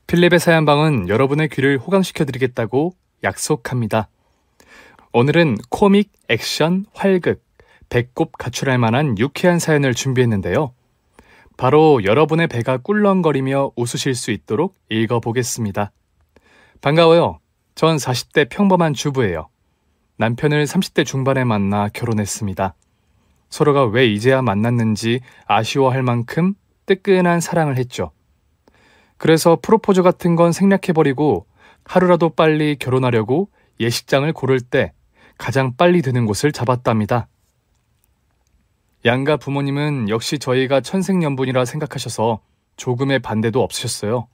필립의 사연방은 여러분의 귀를 호강시켜드리겠다고 약속합니다. 오늘은 코믹, 액션, 활극, 배꼽 가출할 만한 유쾌한 사연을 준비했는데요. 바로 여러분의 배가 꿀렁거리며 웃으실 수 있도록 읽어보겠습니다. 반가워요. 전 40대 평범한 주부예요. 남편을 30대 중반에 만나 결혼했습니다. 서로가 왜 이제야 만났는지 아쉬워할 만큼 뜨끈한 사랑을 했죠. 그래서 프로포즈 같은 건 생략해버리고 하루라도 빨리 결혼하려고 예식장을 고를 때 가장 빨리 드는 곳을 잡았답니다. 양가 부모님은 역시 저희가 천생연분이라 생각하셔서 조금의 반대도 없으셨어요.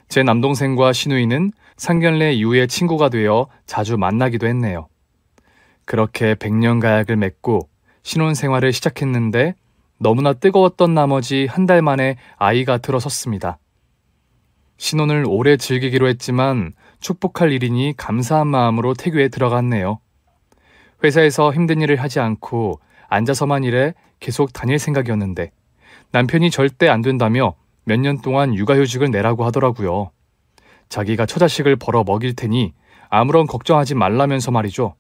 제 남동생과 시누이는 상견례 이후에 친구가 되어 자주 만나기도 했네요. 그렇게 백년가약을 맺고 신혼생활을 시작했는데 너무나 뜨거웠던 나머지 한 달 만에 아이가 들어섰습니다. 신혼을 오래 즐기기로 했지만 축복할 일이니 감사한 마음으로 태교에 들어갔네요. 회사에서 힘든 일을 하지 않고 앉아서만 일해 계속 다닐 생각이었는데 남편이 절대 안 된다며 몇 년 동안 육아휴직을 내라고 하더라고요. 자기가 처자식을 벌어 먹일 테니 아무런 걱정하지 말라면서 말이죠.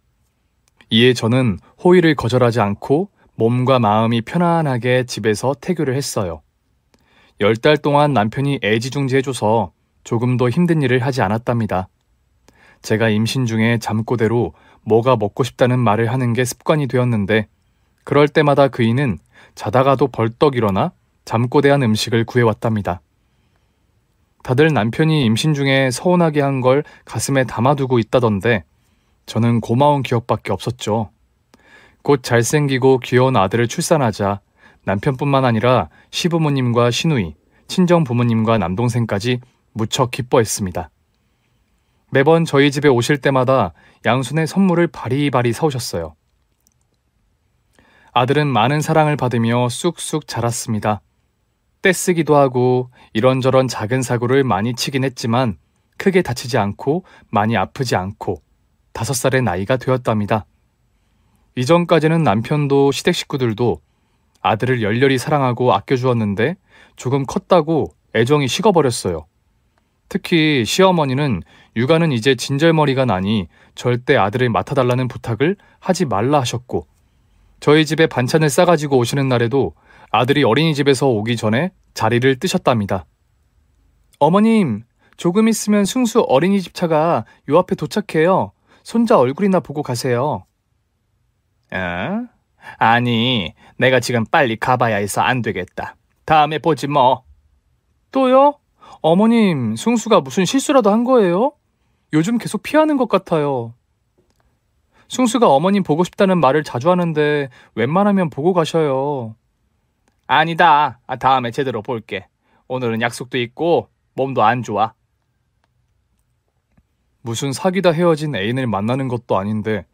이에 저는 호의를 거절하지 않고 몸과 마음이 편안하게 집에서 태교를 했어요. 10달 동안 남편이 애지중지해줘서 조금 더 힘든 일을 하지 않았답니다. 제가 임신 중에 잠꼬대로 뭐가 먹고 싶다는 말을 하는 게 습관이 되었는데 그럴 때마다 그이는 자다가도 벌떡 일어나 잠꼬대한 음식을 구해왔답니다. 다들 남편이 임신 중에 서운하게 한 걸 가슴에 담아두고 있다던데 저는 고마운 기억밖에 없었죠. 곧 잘생기고 귀여운 아들을 출산하자 남편뿐만 아니라 시부모님과 시누이, 친정부모님과 남동생까지 무척 기뻐했습니다. 매번 저희 집에 오실 때마다 양손에 선물을 바리바리 사오셨어요. 아들은 많은 사랑을 받으며 쑥쑥 자랐습니다. 떼쓰기도 하고 이런저런 작은 사고를 많이 치긴 했지만 크게 다치지 않고 많이 아프지 않고 5살의 나이가 되었답니다. 이전까지는 남편도 시댁 식구들도 아들을 열렬히 사랑하고 아껴주었는데 조금 컸다고 애정이 식어버렸어요. 특히 시어머니는 육아는 이제 진절머리가 나니 절대 아들을 맡아달라는 부탁을 하지 말라 하셨고 저희 집에 반찬을 싸가지고 오시는 날에도 아들이 어린이집에서 오기 전에 자리를 뜨셨답니다. 어머님, 조금 있으면 승수 어린이집 차가 요 앞에 도착해요. 손자 얼굴이나 보고 가세요. 아니, 내가 지금 빨리 가봐야 해서 안 되겠다. 다음에 보지 뭐. 또요? 어머님, 승수가 무슨 실수라도 한 거예요? 요즘 계속 피하는 것 같아요. 승수가 어머님 보고 싶다는 말을 자주 하는데 웬만하면 보고 가셔요. 아니다. 다음에 제대로 볼게. 오늘은 약속도 있고 몸도 안 좋아. 무슨 사귀다 헤어진 애인을 만나는 것도 아닌데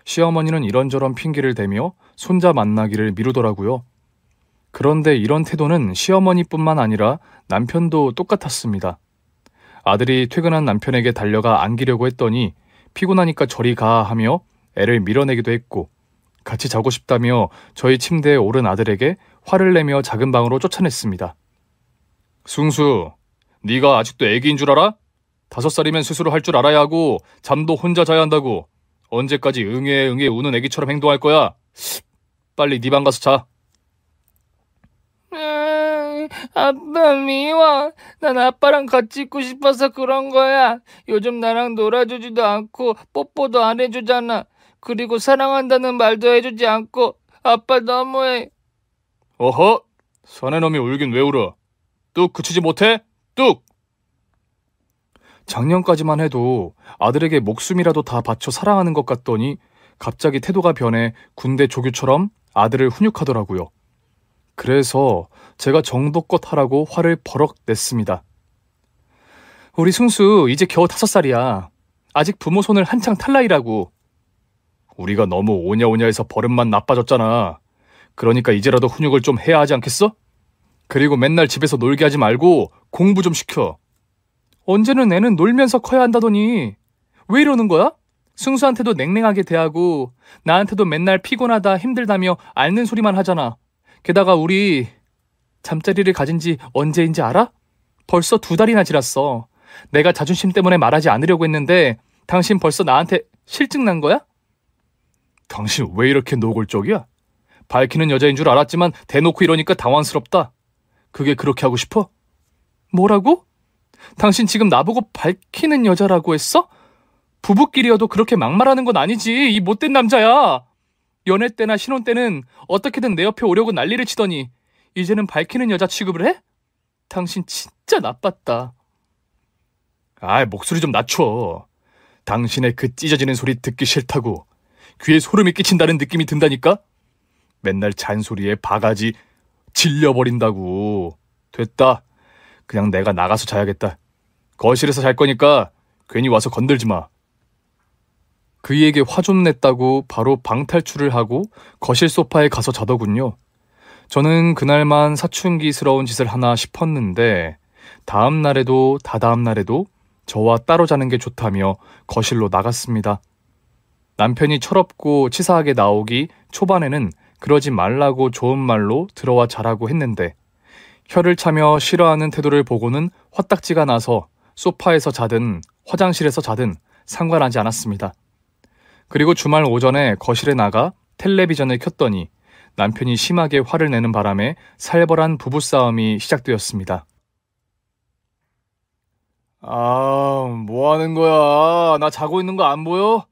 시어머니는 이런저런 핑계를 대며 손자 만나기를 미루더라고요. 그런데 이런 태도는 시어머니뿐만 아니라 남편도 똑같았습니다. 아들이 퇴근한 남편에게 달려가 안기려고 했더니 피곤하니까 저리 가 하며 애를 밀어내기도 했고 같이 자고 싶다며 저희 침대에 오른 아들에게 화를 내며 작은 방으로 쫓아냈습니다. 승수, 네가 아직도 애기인 줄 알아? 5살이면 스스로 할 줄 알아야 하고 잠도 혼자 자야 한다고. 언제까지 응애 우는 애기처럼 행동할 거야? 빨리 네 방 가서 자. 아빠 미워. 난 아빠랑 같이 있고 싶어서 그런 거야. 요즘 나랑 놀아주지도 않고 뽀뽀도 안 해주잖아. 그리고 사랑한다는 말도 해주지 않고 아빠 너무해. 어허? 사내 놈이 울긴 왜 울어? 뚝 그치지 못해? 뚝! 작년까지만 해도 아들에게 목숨이라도 다 바쳐 사랑하는 것 같더니 갑자기 태도가 변해 군대 조교처럼 아들을 훈육하더라고요. 그래서 제가 정도껏 하라고 화를 버럭 냈습니다. 우리 승수 이제 겨우 5살이야. 아직 부모 손을 한창 탈 나이라고. 우리가 너무 오냐오냐해서 버릇만 나빠졌잖아. 그러니까 이제라도 훈육을 좀 해야 하지 않겠어? 그리고 맨날 집에서 놀게 하지 말고 공부 좀 시켜. 언제는 애는 놀면서 커야 한다더니 왜 이러는 거야? 승수한테도 냉랭하게 대하고 나한테도 맨날 피곤하다 힘들다며 앓는 소리만 하잖아. 게다가 우리 잠자리를 가진 지 언제인지 알아? 벌써 2달이나 지났어. 내가 자존심 때문에 말하지 않으려고 했는데 당신 벌써 나한테 실증 난 거야? 당신 왜 이렇게 노골적이야? 밝히는 여자인 줄 알았지만 대놓고 이러니까 당황스럽다. 그게 그렇게 하고 싶어? 뭐라고? 당신 지금 나보고 밝히는 여자라고 했어? 부부끼리여도 그렇게 막말하는 건 아니지. 이 못된 남자야. 연애 때나 신혼 때는 어떻게든 내 옆에 오려고 난리를 치더니 이제는 밝히는 여자 취급을 해? 당신 진짜 나빴다. 목소리 좀 낮춰. 당신의 그 찢어지는 소리 듣기 싫다고. 귀에 소름이 끼친다는 느낌이 든다니까? 맨날 잔소리에 바가지 질려버린다고. 됐다. 그냥 내가 나가서 자야겠다. 거실에서 잘 거니까 괜히 와서 건들지 마. 그이에게 화 좀 냈다고 바로 방탈출을 하고 거실 소파에 가서 자더군요. 저는 그날만 사춘기스러운 짓을 하나 싶었는데 다음 날에도 다다음 날에도 저와 따로 자는 게 좋다며 거실로 나갔습니다. 남편이 철없고 치사하게 나오기 초반에는 그러지 말라고 좋은 말로 들어와 자라고 했는데 혀를 차며 싫어하는 태도를 보고는 화딱지가 나서 소파에서 자든 화장실에서 자든 상관하지 않았습니다. 그리고 주말 오전에 거실에 나가 텔레비전을 켰더니 남편이 심하게 화를 내는 바람에 살벌한 부부싸움이 시작되었습니다. 뭐 하는 거야? 나 자고 있는 거 안 보여?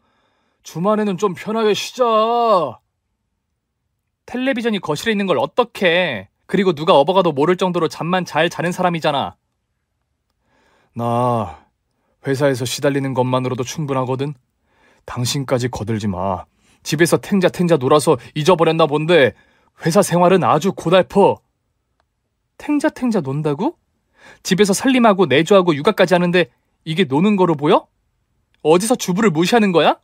주말에는 좀 편하게 쉬자. 텔레비전이 거실에 있는 걸 어떡해. 그리고 누가 업어가도 모를 정도로 잠만 잘 자는 사람이잖아. 나 회사에서 시달리는 것만으로도 충분하거든. 당신까지 거들지 마. 집에서 탱자 놀아서 잊어버렸나 본데 회사 생활은 아주 고달퍼. 탱자 논다고? 집에서 살림하고 내조하고 육아까지 하는데 이게 노는 거로 보여? 어디서 주부를 무시하는 거야?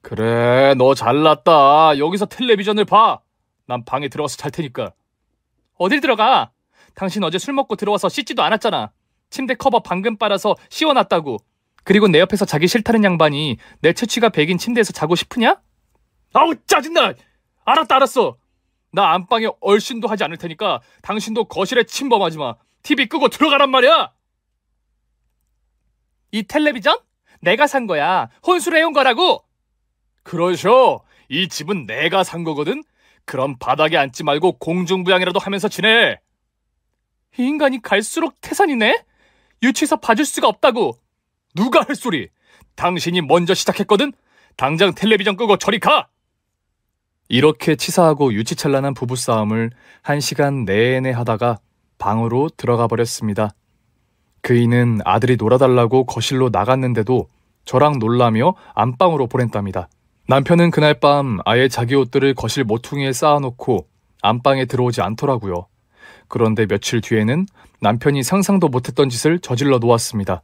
그래, 너 잘났다. 여기서 텔레비전을 봐. 난 방에 들어가서 잘 테니까. 어딜 들어가? 당신 어제 술 먹고 들어와서 씻지도 않았잖아. 침대 커버 방금 빨아서 씌워놨다고. 그리고 내 옆에서 자기 싫다는 양반이 내 처치가 100인 침대에서 자고 싶으냐? 아우 짜증나. 알았어. 나 안방에 얼씬도 하지 않을 테니까 당신도 거실에 침범하지 마. TV 끄고 들어가란 말이야. 이 텔레비전? 내가 산 거야. 혼수를 해온 거라고. 그러셔. 이 집은 내가 산 거거든. 그럼 바닥에 앉지 말고 공중부양이라도 하면서 지내. 이 인간이 갈수록 태산이네. 유치해서 봐줄 수가 없다고. 누가 할 소리? 당신이 먼저 시작했거든. 당장 텔레비전 끄고 저리 가. 이렇게 치사하고 유치찬란한 부부싸움을 1시간 내내 하다가 방으로 들어가 버렸습니다. 그이는 아들이 놀아달라고 거실로 나갔는데도 저랑 놀라며 안방으로 보냈답니다. 남편은 그날 밤 아예 자기 옷들을 거실 모퉁이에 쌓아놓고 안방에 들어오지 않더라고요. 그런데 며칠 뒤에는 남편이 상상도 못했던 짓을 저질러 놓았습니다.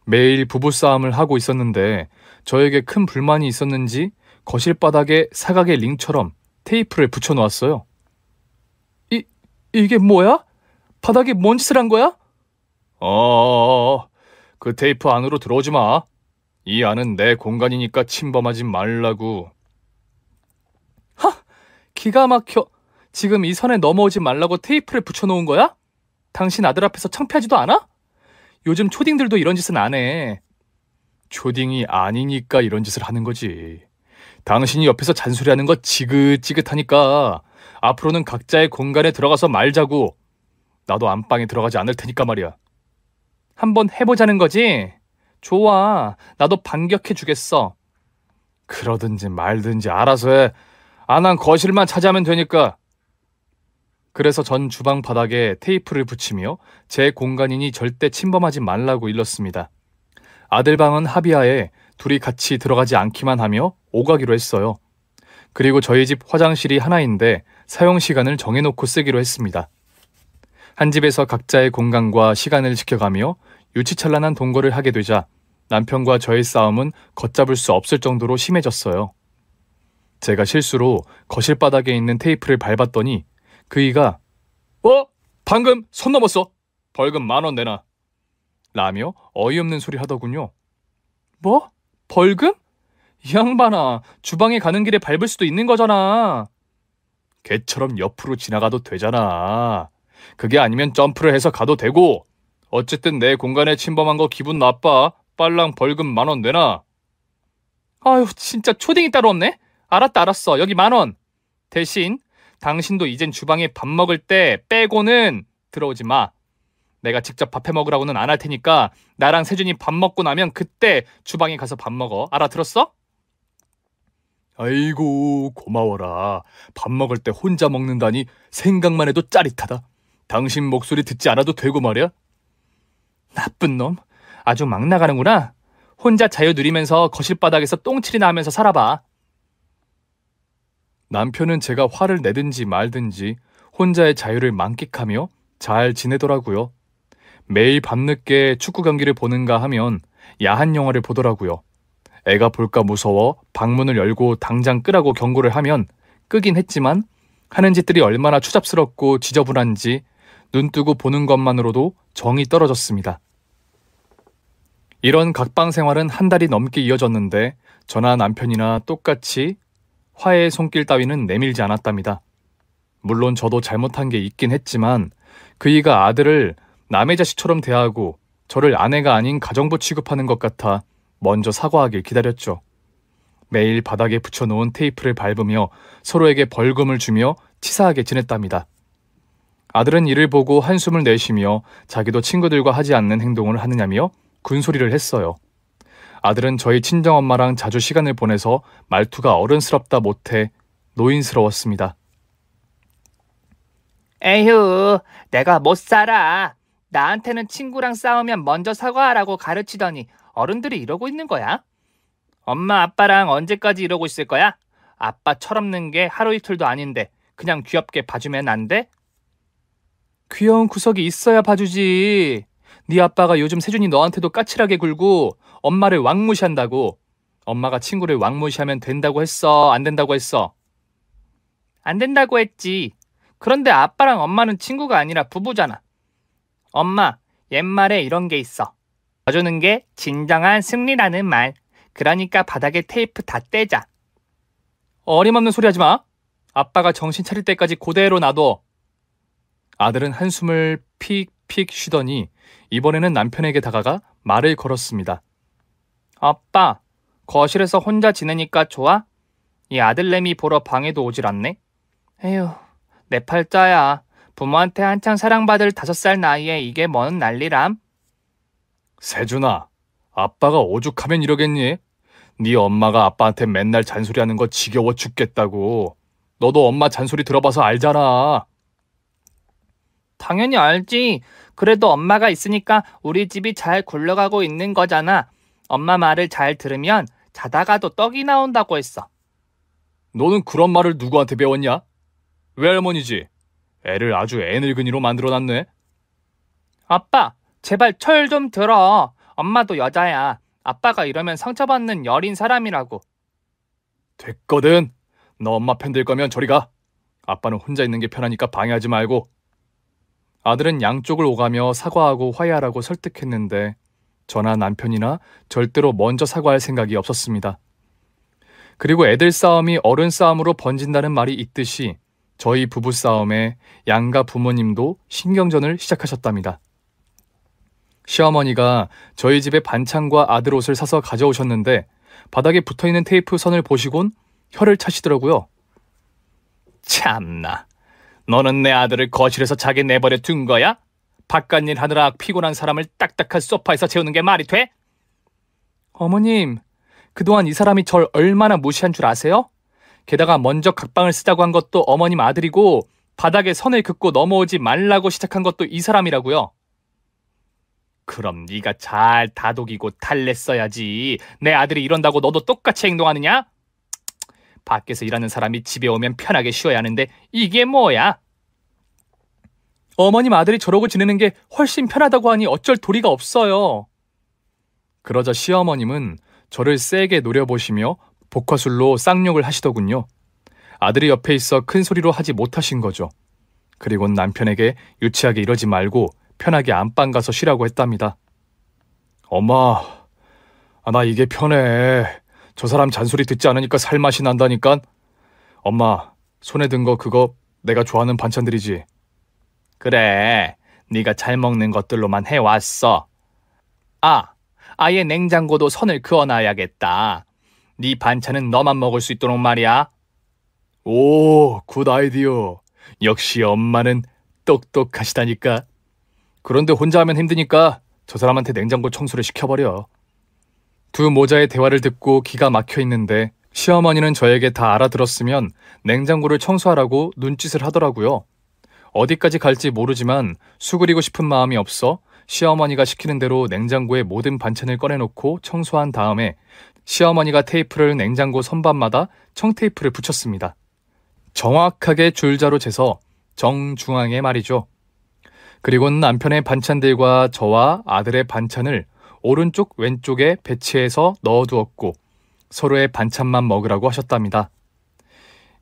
매일 부부싸움을 하고 있었는데 저에게 큰 불만이 있었는지 거실 바닥에 사각의 링처럼 테이프를 붙여놓았어요. 이게 뭐야? 바닥에 뭔 짓을 한 거야? 그 테이프 안으로 들어오지 마. 이 안은 내 공간이니까 침범하지 말라고. 기가 막혀. 지금 이 선에 넘어오지 말라고 테이프를 붙여놓은 거야? 당신 아들 앞에서 창피하지도 않아? 요즘 초딩들도 이런 짓은 안 해. 초딩이 아니니까 이런 짓을 하는 거지. 당신이 옆에서 잔소리하는 거 지긋지긋하니까 앞으로는 각자의 공간에 들어가서 말자고. 나도 안방에 들어가지 않을 테니까 말이야. 한번 해보자는 거지? 좋아. 나도 반격해 주겠어. 그러든지 말든지 알아서 해. 난 거실만 차지하면 되니까. 그래서 전 주방 바닥에 테이프를 붙이며 제 공간이니 절대 침범하지 말라고 일렀습니다. 아들 방은 합의하에 둘이 같이 들어가지 않기만 하며 오가기로 했어요. 그리고 저희 집 화장실이 하나인데 사용 시간을 정해놓고 쓰기로 했습니다. 한 집에서 각자의 공간과 시간을 지켜가며 유치찬란한 동거를 하게 되자 남편과 저의 싸움은 걷잡을 수 없을 정도로 심해졌어요. 제가 실수로 거실 바닥에 있는 테이프를 밟았더니 그이가 방금 선 넘었어. 벌금 10,000원 내놔. 라며 어이없는 소리 하더군요. 뭐? 벌금? 이 양반아, 주방에 가는 길에 밟을 수도 있는 거잖아. 개처럼 옆으로 지나가도 되잖아. 그게 아니면 점프를 해서 가도 되고. 어쨌든 내 공간에 침범한 거 기분 나빠. 빨랑 벌금 10,000원 내놔. 아유, 진짜 초딩이 따로 없네. 알았어. 여기 10,000원. 대신 당신도 이젠 주방에 밥 먹을 때 빼고는 들어오지 마. 내가 직접 밥 해 먹으라고는 안 할 테니까 나랑 세준이 밥 먹고 나면 그때 주방에 가서 밥 먹어. 알아들었어? 아이고, 고마워라. 밥 먹을 때 혼자 먹는다니 생각만 해도 짜릿하다. 당신 목소리 듣지 않아도 되고 말이야. 나쁜 놈. 아주 막 나가는구나. 혼자 자유 누리면서 거실 바닥에서 똥칠이나 하면서 살아봐. 남편은 제가 화를 내든지 말든지 혼자의 자유를 만끽하며 잘 지내더라고요. 매일 밤늦게 축구 경기를 보는가 하면 야한 영화를 보더라고요. 애가 볼까 무서워 방문을 열고 당장 끄라고 경고를 하면 끄긴 했지만 하는 짓들이 얼마나 추잡스럽고 지저분한지 눈 뜨고 보는 것만으로도 정이 떨어졌습니다. 이런 각방 생활은 한 달이 넘게 이어졌는데 저나 남편이나 똑같이 화해의 손길 따위는 내밀지 않았답니다. 물론 저도 잘못한 게 있긴 했지만 그이가 아들을 남의 자식처럼 대하고 저를 아내가 아닌 가정부 취급하는 것 같아 먼저 사과하길 기다렸죠. 매일 바닥에 붙여놓은 테이프를 밟으며 서로에게 벌금을 주며 치사하게 지냈답니다. 아들은 이를 보고 한숨을 내쉬며 자기도 친구들과 하지 않는 행동을 하느냐며 군소리를 했어요. 아들은 저희 친정엄마랑 자주 시간을 보내서 말투가 어른스럽다 못해 노인스러웠습니다. 에휴, 내가 못 살아. 나한테는 친구랑 싸우면 먼저 사과하라고 가르치더니 어른들이 이러고 있는 거야? 엄마 아빠랑 언제까지 이러고 있을 거야? 아빠 철없는 게 하루 이틀도 아닌데 그냥 귀엽게 봐주면 안 돼? 귀여운 구석이 있어야 봐주지. 네 아빠가 요즘 세준이 너한테도 까칠하게 굴고 엄마를 왕무시한다고. 엄마가 친구를 왕무시하면 된다고 했어? 안 된다고 했어? 안 된다고 했지. 그런데 아빠랑 엄마는 친구가 아니라 부부잖아. 엄마, 옛말에 이런 게 있어. 봐주는 게 진정한 승리라는 말. 그러니까 바닥에 테이프 다 떼자. 어림없는 소리 하지 마. 아빠가 정신 차릴 때까지 그대로 놔둬. 아들은 한숨을 픽픽 쉬더니 이번에는 남편에게 다가가 말을 걸었습니다. 아빠, 거실에서 혼자 지내니까 좋아? 이 아들내미 보러 방에도 오질 않네? 에휴, 내 팔자야. 부모한테 한창 사랑받을 5살 나이에 이게 뭔 난리람? 세준아, 아빠가 오죽하면 이러겠니? 네 엄마가 아빠한테 맨날 잔소리하는 거 지겨워 죽겠다고. 너도 엄마 잔소리 들어봐서 알잖아. 당연히 알지. 그래도 엄마가 있으니까 우리 집이 잘 굴러가고 있는 거잖아. 엄마 말을 잘 들으면 자다가도 떡이 나온다고 했어. 너는 그런 말을 누구한테 배웠냐? 외할머니지. 애를 아주 애늙은이로 만들어놨네. 아빠, 제발 철 좀 들어. 엄마도 여자야. 아빠가 이러면 상처받는 여린 사람이라고. 됐거든. 너 엄마 편 될 거면 저리 가. 아빠는 혼자 있는 게 편하니까 방해하지 말고. 아들은 양쪽을 오가며 사과하고 화해하라고 설득했는데 저나 남편이나 절대로 먼저 사과할 생각이 없었습니다. 그리고 애들 싸움이 어른 싸움으로 번진다는 말이 있듯이 저희 부부 싸움에 양가 부모님도 신경전을 시작하셨답니다. 시어머니가 저희 집에 반찬과 아들 옷을 사서 가져오셨는데 바닥에 붙어있는 테이프 선을 보시곤 혀를 차시더라고요. 참나, 너는 내 아들을 거실에서 자게 내버려 둔 거야? 바깥일 하느라 피곤한 사람을 딱딱한 소파에서 재우는 게 말이 돼? 어머님, 그동안 이 사람이 절 얼마나 무시한 줄 아세요? 게다가 먼저 각방을 쓰자고 한 것도 어머님 아들이고 바닥에 선을 긋고 넘어오지 말라고 시작한 것도 이 사람이라고요. 그럼 네가 잘 다독이고 달랬어야지. 내 아들이 이런다고 너도 똑같이 행동하느냐? 밖에서 일하는 사람이 집에 오면 편하게 쉬어야 하는데 이게 뭐야? 어머님 아들이 저러고 지내는 게 훨씬 편하다고 하니 어쩔 도리가 없어요. 그러자 시어머님은 저를 세게 노려보시며 복화술로 쌍욕을 하시더군요. 아들이 옆에 있어 큰 소리로 하지 못하신 거죠. 그리고 남편에게 유치하게 이러지 말고 편하게 안방 가서 쉬라고 했답니다. 엄마, 나 이게 편해. 저 사람 잔소리 듣지 않으니까 살맛이 난다니까. 엄마, 손에 든 거 그거 내가 좋아하는 반찬들이지. 그래, 네가 잘 먹는 것들로만 해왔어. 아, 아예 냉장고도 선을 그어놔야겠다. 네 반찬은 너만 먹을 수 있도록 말이야. 오, 굿 아이디어. 역시 엄마는 똑똑하시다니까. 그런데 혼자 하면 힘드니까 저 사람한테 냉장고 청소를 시켜버려. 두 모자의 대화를 듣고 기가 막혀 있는데 시어머니는 저에게 다 알아들었으면 냉장고를 청소하라고 눈짓을 하더라고요. 어디까지 갈지 모르지만 수그리고 싶은 마음이 없어 시어머니가 시키는 대로 냉장고에 모든 반찬을 꺼내놓고 청소한 다음에 시어머니가 테이프를 냉장고 선반마다 청테이프를 붙였습니다. 정확하게 줄자로 재서 정중앙에 말이죠. 그리고는 남편의 반찬들과 저와 아들의 반찬을 오른쪽 왼쪽에 배치해서 넣어두었고 서로의 반찬만 먹으라고 하셨답니다.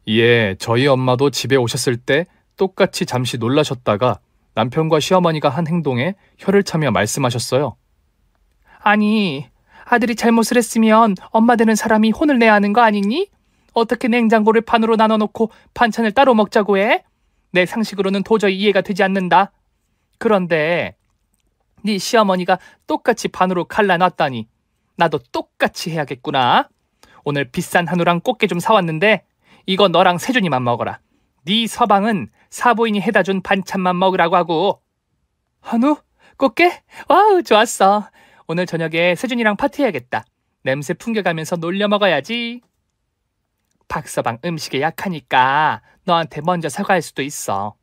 이에 저희 엄마도 집에 오셨을 때 똑같이 잠시 놀라셨다가 남편과 시어머니가 한 행동에 혀를 차며 말씀하셨어요. 아니, 아들이 잘못을 했으면 엄마 되는 사람이 혼을 내야 하는 거 아니니? 어떻게 냉장고를 반으로 나눠놓고 반찬을 따로 먹자고 해? 내 상식으로는 도저히 이해가 되지 않는다. 그런데 네 시어머니가 똑같이 반으로 갈라놨다니 나도 똑같이 해야겠구나. 오늘 비싼 한우랑 꽃게 좀 사왔는데 이거 너랑 세준이만 먹어라. 네 서방은 사부인이 해다 준 반찬만 먹으라고 하고. 한우? 꽃게? 와우, 좋았어. 오늘 저녁에 세준이랑 파티해야겠다. 냄새 풍겨가면서 놀려 먹어야지. 박서방 음식에 약하니까 너한테 먼저 사과할 수도 있어.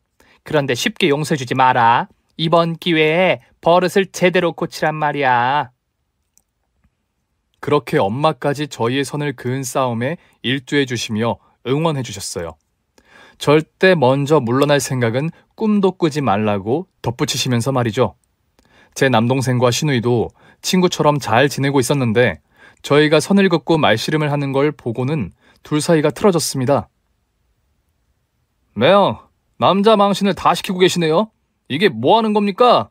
그런데 쉽게 용서해주지 마라. 이번 기회에 버릇을 제대로 고치란 말이야. 그렇게 엄마까지 저희의 선을 그은 싸움에 일조해 주시며 응원해 주셨어요. 절대 먼저 물러날 생각은 꿈도 꾸지 말라고 덧붙이시면서 말이죠. 제 남동생과 시누이도 친구처럼 잘 지내고 있었는데 저희가 선을 긋고 말씨름을 하는 걸 보고는 둘 사이가 틀어졌습니다. 매형, 남자 망신을 다 시키고 계시네요. 이게 뭐 하는 겁니까?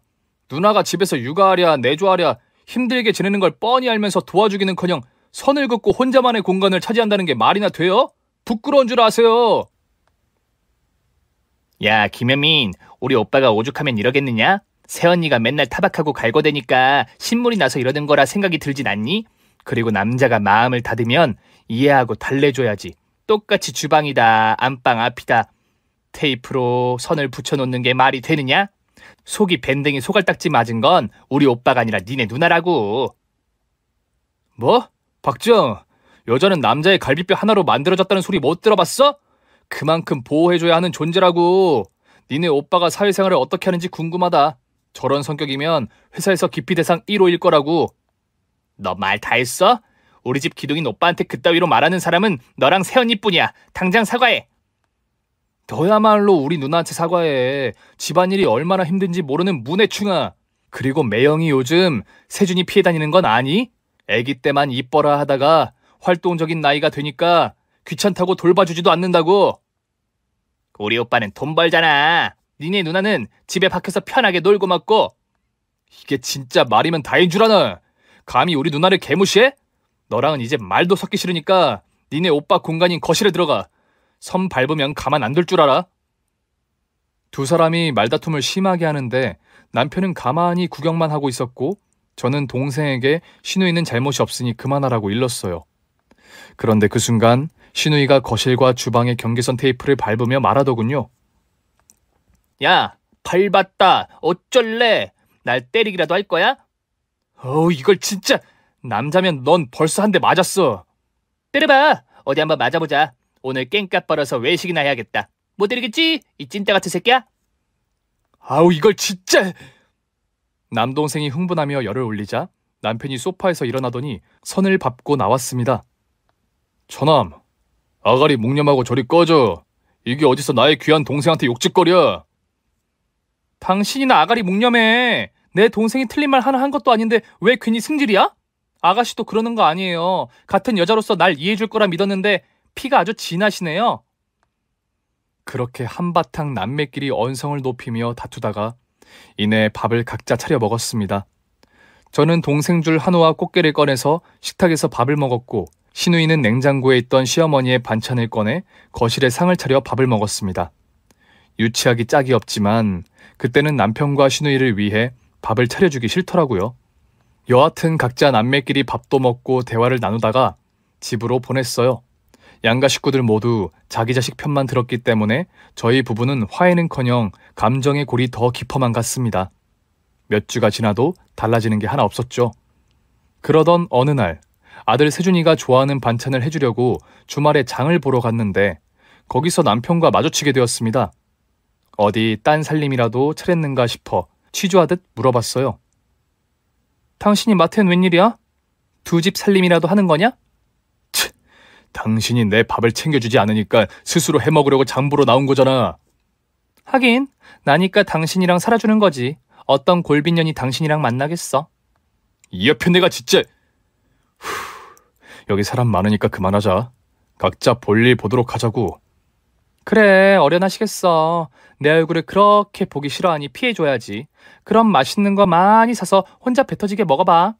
누나가 집에서 육아하랴 내조하랴 힘들게 지내는 걸 뻔히 알면서 도와주기는커녕 선을 긋고 혼자만의 공간을 차지한다는 게 말이나 돼요? 부끄러운 줄 아세요? 야, 김현민, 우리 오빠가 오죽하면 이러겠느냐? 새언니가 맨날 타박하고 갈궈대니까 신물이 나서 이러는 거라 생각이 들진 않니? 그리고 남자가 마음을 닫으면 이해하고 달래줘야지. 똑같이 주방이다, 안방 앞이다. 테이프로 선을 붙여놓는 게 말이 되느냐? 속이 밴댕이 소갈딱지 맞은 건 우리 오빠가 아니라 니네 누나라고. 뭐? 박지영, 여자는 남자의 갈비뼈 하나로 만들어졌다는 소리 못 들어봤어? 그만큼 보호해줘야 하는 존재라고. 니네 오빠가 사회생활을 어떻게 하는지 궁금하다. 저런 성격이면 회사에서 기피 대상 1호일 거라고. 너 말 다 했어? 우리 집 기둥인 오빠한테 그따위로 말하는 사람은 너랑 새언니뿐이야. 당장 사과해. 너야말로 우리 누나한테 사과해. 집안일이 얼마나 힘든지 모르는 문해충아. 그리고 매형이 요즘 세준이 피해 다니는 건 아니? 애기 때만 이뻐라 하다가 활동적인 나이가 되니까 귀찮다고 돌봐주지도 않는다고. 우리 오빠는 돈 벌잖아. 니네 누나는 집에 박혀서 편하게 놀고 먹고. 이게 진짜 말이면 다인 줄 아나? 감히 우리 누나를 개무시해? 너랑은 이제 말도 섞기 싫으니까 니네 오빠 공간인 거실에 들어가. 선 밟으면 가만 안 둘 줄 알아? 두 사람이 말다툼을 심하게 하는데 남편은 가만히 구경만 하고 있었고 저는 동생에게 시누이는 잘못이 없으니 그만하라고 일렀어요. 그런데 그 순간 시누이가 거실과 주방의 경계선 테이프를 밟으며 말하더군요. 야, 밟았다. 어쩔래? 날 때리기라도 할 거야? 이걸 진짜. 남자면 넌 벌써 한 대 맞았어. 때려봐. 어디 한번 맞아보자. 오늘 깽값 벌어서 외식이나 해야겠다. 못 때리겠지? 이 찐따 같은 새끼야? 이걸 진짜. 남동생이 흥분하며 열을 올리자 남편이 소파에서 일어나더니 선을 밟고 나왔습니다. 저남, 아가리 묵념하고 저리 꺼져. 이게 어디서 나의 귀한 동생한테 욕짓거려. 당신이나 아가리 묵념해. 내 동생이 틀린 말 하나 한 것도 아닌데 왜 괜히 승질이야? 아가씨도 그러는 거 아니에요. 같은 여자로서 날 이해해줄 거라 믿었는데 피가 아주 진하시네요. 그렇게 한바탕 남매끼리 언성을 높이며 다투다가 이내 밥을 각자 차려 먹었습니다. 저는 동생 줄 한우와 꽃게를 꺼내서 식탁에서 밥을 먹었고 시누이는 냉장고에 있던 시어머니의 반찬을 꺼내 거실에 상을 차려 밥을 먹었습니다. 유치하기 짝이 없지만 그때는 남편과 시누이를 위해 밥을 차려주기 싫더라고요. 여하튼 각자 남매끼리 밥도 먹고 대화를 나누다가 집으로 보냈어요. 양가 식구들 모두 자기 자식 편만 들었기 때문에 저희 부부는 화해는커녕 감정의 골이 더 깊어만 갔습니다. 몇 주가 지나도 달라지는 게 하나 없었죠. 그러던 어느 날 아들 세준이가 좋아하는 반찬을 해주려고 주말에 장을 보러 갔는데 거기서 남편과 마주치게 되었습니다. 어디 딴 살림이라도 차렸는가 싶어 취조하듯 물어봤어요. 당신이 마트엔 웬일이야? 두 집 살림이라도 하는 거냐? 치, 당신이 내 밥을 챙겨주지 않으니까 스스로 해먹으려고 장 보러 나온 거잖아. 하긴 나니까 당신이랑 살아주는 거지. 어떤 골빈년이 당신이랑 만나겠어. 이 옆에 내가 진짜... 여기 사람 많으니까 그만하자. 각자 볼일 보도록 하자고. 그래, 어련하시겠어. 내 얼굴을 그렇게 보기 싫어하니 피해줘야지. 그럼 맛있는 거 많이 사서 혼자 배 터지게 먹어봐.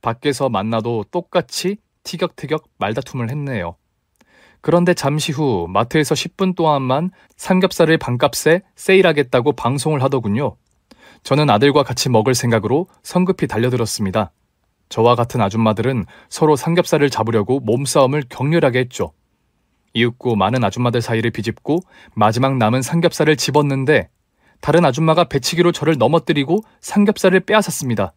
밖에서 만나도 똑같이 티격태격 말다툼을 했네요. 그런데 잠시 후 마트에서 10분 동안만 삼겹살을 반값에 세일하겠다고 방송을 하더군요. 저는 아들과 같이 먹을 생각으로 성급히 달려들었습니다. 저와 같은 아줌마들은 서로 삼겹살을 잡으려고 몸싸움을 격렬하게 했죠. 이윽고 많은 아줌마들 사이를 비집고 마지막 남은 삼겹살을 집었는데 다른 아줌마가 배치기로 저를 넘어뜨리고 삼겹살을 빼앗았습니다.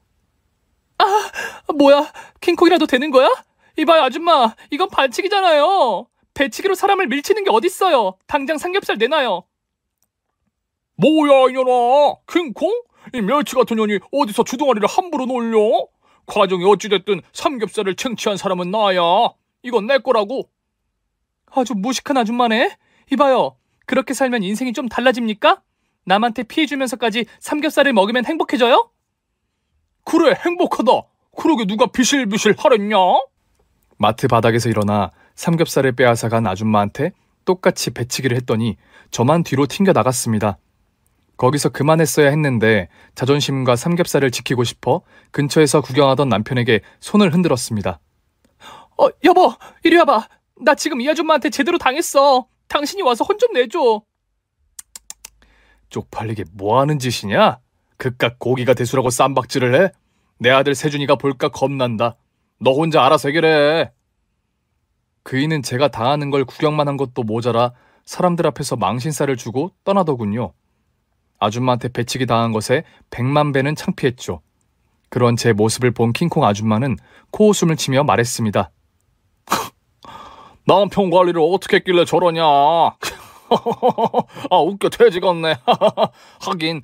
아, 뭐야? 킹콩이라도 되는 거야? 이봐요 아줌마, 이건 반칙이잖아요. 배치기로 사람을 밀치는 게 어딨어요. 당장 삼겹살 내놔요. 뭐야 이년아, 킹콩? 이 멸치 같은 년이 어디서 주둥아리를 함부로 놀려? 과정이 어찌됐든 삼겹살을 쟁취한 사람은 나야. 이건 내 거라고. 아주 무식한 아줌마네. 이봐요, 그렇게 살면 인생이 좀 달라집니까? 남한테 피해주면서까지 삼겹살을 먹으면 행복해져요? 그래, 행복하다. 그러게 누가 비실비실 하랬냐? 마트 바닥에서 일어나 삼겹살을 빼앗아간 아줌마한테 똑같이 배치기를 했더니 저만 뒤로 튕겨 나갔습니다. 거기서 그만했어야 했는데 자존심과 삼겹살을 지키고 싶어 근처에서 구경하던 남편에게 손을 흔들었습니다. 여보, 이리 와봐. 나 지금 이 아줌마한테 제대로 당했어. 당신이 와서 혼 좀 내줘. 쪽팔리게 뭐하는 짓이냐? 그깟 고기가 대수라고 쌈박질을 해? 내 아들 세준이가 볼까 겁난다. 너 혼자 알아서 해결해. 그이는 제가 당하는 걸 구경만 한 것도 모자라 사람들 앞에서 망신살을 주고 떠나더군요. 아줌마한테 배치기 당한 것에 100만 배는 창피했죠. 그런 제 모습을 본 킹콩 아줌마는 코웃음을 치며 말했습니다. 남편 관리를 어떻게 했길래 저러냐. 아, 웃겨 돼지겠네. 하긴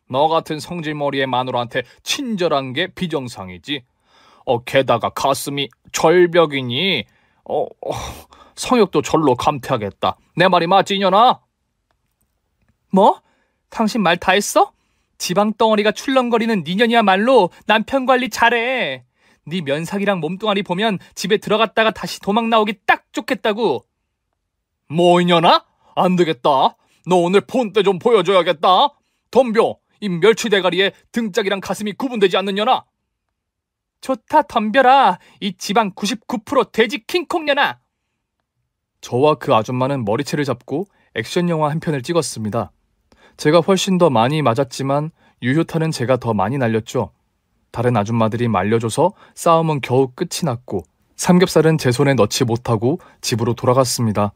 너 같은 성질머리의 마누라한테 친절한 게 비정상이지. 게다가 가슴이 절벽이니 성욕도 절로 감퇴하겠다. 내 말이 맞지 이년아? 뭐? 당신 말 다 했어? 지방덩어리가 출렁거리는 니년이야말로 남편 관리 잘해. 네 면상이랑 몸뚱아리 보면 집에 들어갔다가 다시 도망 나오기 딱 좋겠다고. 뭐 이년아? 안 되겠다. 너 오늘 본때 좀 보여줘야겠다. 덤벼. 이 멸치 대가리에 등짝이랑 가슴이 구분되지 않느냐나. 좋다, 덤벼라. 이 지방 99% 돼지 킹콩년아. 저와 그 아줌마는 머리채를 잡고 액션 영화 한 편을 찍었습니다. 제가 훨씬 더 많이 맞았지만 유효타는 제가 더 많이 날렸죠. 다른 아줌마들이 말려줘서 싸움은 겨우 끝이 났고 삼겹살은 제 손에 넣지 못하고 집으로 돌아갔습니다.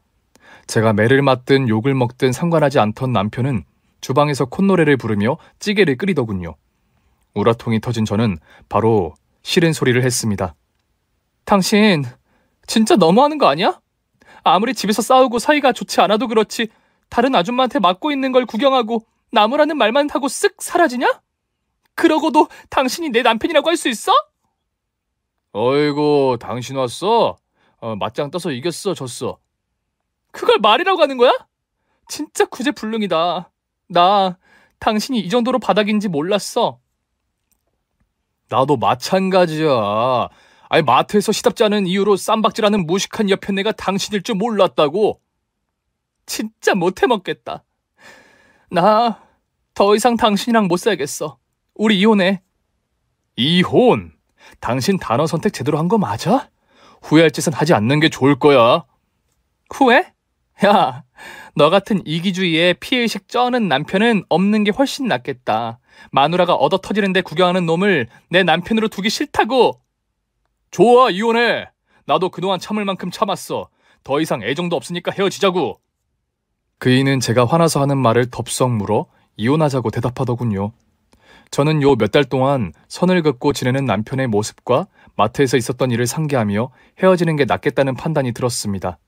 제가 매를 맞든 욕을 먹든 상관하지 않던 남편은 주방에서 콧노래를 부르며 찌개를 끓이더군요. 우라통이 터진 저는 바로 싫은 소리를 했습니다. 당신 진짜 너무하는 거 아니야? 아무리 집에서 싸우고 사이가 좋지 않아도 그렇지 다른 아줌마한테 맞고 있는 걸 구경하고 나무라는 말만 하고 쓱 사라지냐? 그러고도 당신이 내 남편이라고 할 수 있어? 어이구, 당신 왔어? 맞짱 떠서 이겼어, 졌어? 그걸 말이라고 하는 거야? 진짜 구제불능이다. 나 당신이 이 정도로 바닥인지 몰랐어. 나도 마찬가지야. 아니, 마트에서 시답지 않은 이유로 쌈박질하는 무식한 여편네가 당신일 줄 몰랐다고. 진짜 못해먹겠다. 나 더 이상 당신이랑 못 살겠어. 우리 이혼해. 이혼? 당신 단어 선택 제대로 한 거 맞아? 후회할 짓은 하지 않는 게 좋을 거야. 후회? 야, 너 같은 이기주의에 피해의식 쩌는 남편은 없는 게 훨씬 낫겠다. 마누라가 얻어 터지는데 구경하는 놈을 내 남편으로 두기 싫다고. 좋아, 이혼해. 나도 그동안 참을 만큼 참았어. 더 이상 애정도 없으니까 헤어지자고. 그이는 제가 화나서 하는 말을 덥석 물어 이혼하자고 대답하더군요. 저는 요 몇 달 동안 선을 긋고 지내는 남편의 모습과 마트에서 있었던 일을 상기하며 헤어지는 게 낫겠다는 판단이 들었습니다.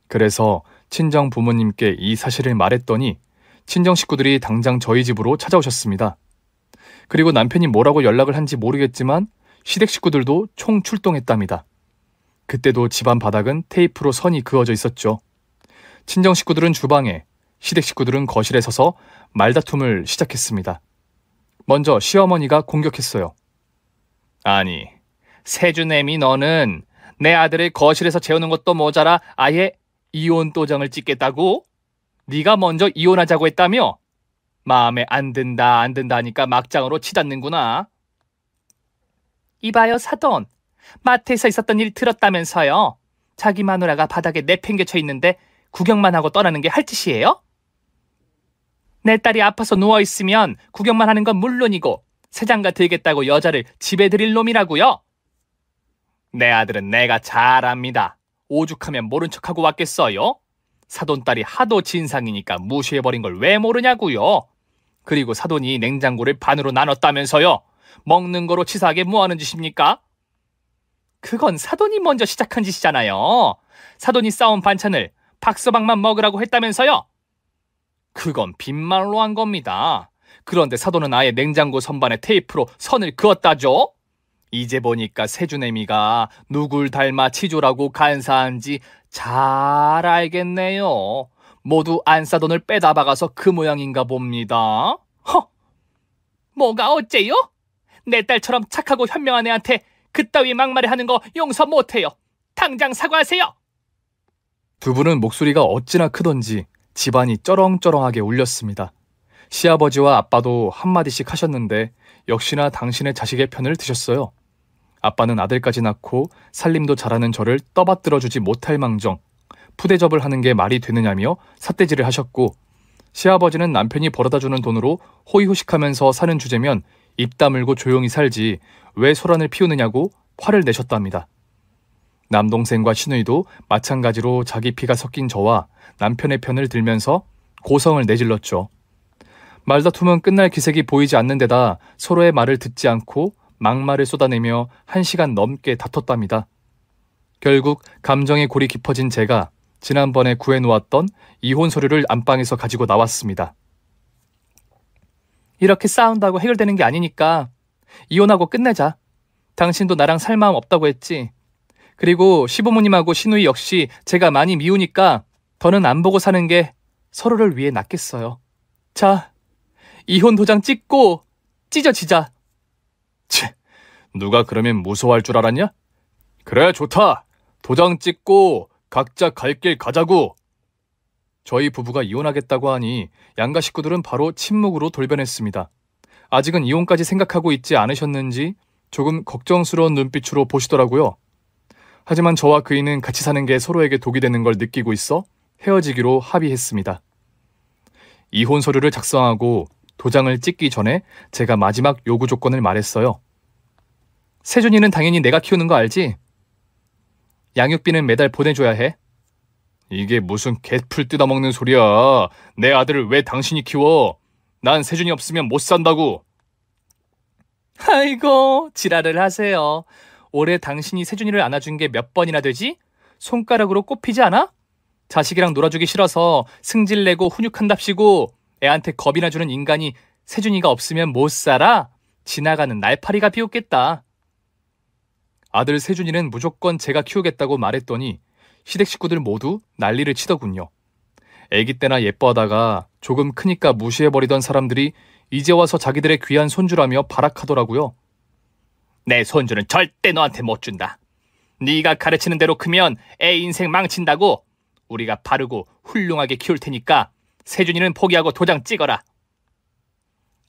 그래서 친정 부모님께 이 사실을 말했더니 친정 식구들이 당장 저희 집으로 찾아오셨습니다. 그리고 남편이 뭐라고 연락을 한지 모르겠지만 시댁 식구들도 총 출동했답니다. 그때도 집안 바닥은 테이프로 선이 그어져 있었죠. 친정 식구들은 주방에, 시댁 식구들은 거실에 서서 말다툼을 시작했습니다. 먼저 시어머니가 공격했어요. 아니, 세주내미 너는 내 아들을 거실에서 재우는 것도 모자라 아예 이혼 도장을 찍겠다고? 네가 먼저 이혼하자고 했다며? 마음에 안 든다 하니까 막장으로 치닫는구나. 이봐요, 사돈. 마트에서 있었던 일 들었다면서요. 자기 마누라가 바닥에 내팽개쳐 있는데 구경만 하고 떠나는 게 할 짓이에요? 내 딸이 아파서 누워있으면 구경만 하는 건 물론이고 새장가 들겠다고 여자를 집에 들일 놈이라고요? 내 아들은 내가 잘 압니다. 오죽하면 모른 척하고 왔겠어요? 사돈딸이 하도 진상이니까 무시해버린 걸 왜 모르냐고요? 그리고 사돈이 냉장고를 반으로 나눴다면서요? 먹는 거로 치사하게 뭐하는 짓입니까? 그건 사돈이 먼저 시작한 짓이잖아요. 사돈이 싸온 반찬을 박서방만 먹으라고 했다면서요? 그건 빈말로 한 겁니다. 그런데 사돈은 아예 냉장고 선반에 테이프로 선을 그었다죠? 이제 보니까 세주내미가 누굴 닮아 치졸하고 간사한지 잘 알겠네요. 모두 안싸돈을 빼다 박아서 그 모양인가 봅니다. 허! 뭐가 어째요? 내 딸처럼 착하고 현명한 애한테 그따위 막말을 하는 거 용서 못해요. 당장 사과하세요. 두 분은 목소리가 어찌나 크던지 집안이 쩌렁쩌렁하게 울렸습니다. 시아버지와 아빠도 한마디씩 하셨는데 역시나 당신의 자식의 편을 드셨어요. 아빠는 아들까지 낳고 살림도 잘하는 저를 떠받들어주지 못할 망정 푸대접을 하는 게 말이 되느냐며 삿대질을 하셨고, 시아버지는 남편이 벌어다주는 돈으로 호의호식하면서 사는 주제면 입 다물고 조용히 살지 왜 소란을 피우느냐고 화를 내셨답니다. 남동생과 시누이도 마찬가지로 자기 피가 섞인 저와 남편의 편을 들면서 고성을 내질렀죠. 말다툼은 끝날 기색이 보이지 않는 데다 서로의 말을 듣지 않고 막말을 쏟아내며 1시간 넘게 다퉜답니다. 결국 감정의 골이 깊어진 제가 지난번에 구해놓았던 이혼 서류를 안방에서 가지고 나왔습니다. 이렇게 싸운다고 해결되는 게 아니니까 이혼하고 끝내자. 당신도 나랑 살 마음 없다고 했지. 그리고 시부모님하고 시누이 역시 제가 많이 미우니까 더는 안 보고 사는 게 서로를 위해 낫겠어요. 자, 이혼 도장 찍고 찢어지자. 치, 누가 그러면 무서워할 줄 알았냐? 그래, 좋다. 도장 찍고 각자 갈 길 가자고. 저희 부부가 이혼하겠다고 하니 양가 식구들은 바로 침묵으로 돌변했습니다. 아직은 이혼까지 생각하고 있지 않으셨는지 조금 걱정스러운 눈빛으로 보시더라고요. 하지만 저와 그이는 같이 사는 게 서로에게 독이 되는 걸 느끼고 있어 헤어지기로 합의했습니다. 이혼 서류를 작성하고 도장을 찍기 전에 제가 마지막 요구 조건을 말했어요. 세준이는 당연히 내가 키우는 거 알지? 양육비는 매달 보내줘야 해. 이게 무슨 개풀 뜯어먹는 소리야. 내 아들을 왜 당신이 키워? 난 세준이 없으면 못 산다고. 아이고, 지랄을 하세요. 올해 당신이 세준이를 안아준 게 몇 번이나 되지? 손가락으로 꼽히지 않아? 자식이랑 놀아주기 싫어서 승질내고 훈육한답시고 애한테 겁이나 주는 인간이 세준이가 없으면 못 살아? 지나가는 날파리가 비웃겠다. 아들 세준이는 무조건 제가 키우겠다고 말했더니 시댁 식구들 모두 난리를 치더군요. 애기 때나 예뻐하다가 조금 크니까 무시해버리던 사람들이 이제 와서 자기들의 귀한 손주라며 발악하더라고요. 내 손주는 절대 너한테 못 준다. 네가 가르치는 대로 크면 애 인생 망친다고. 우리가 바르고 훌륭하게 키울 테니까 세준이는 포기하고 도장 찍어라.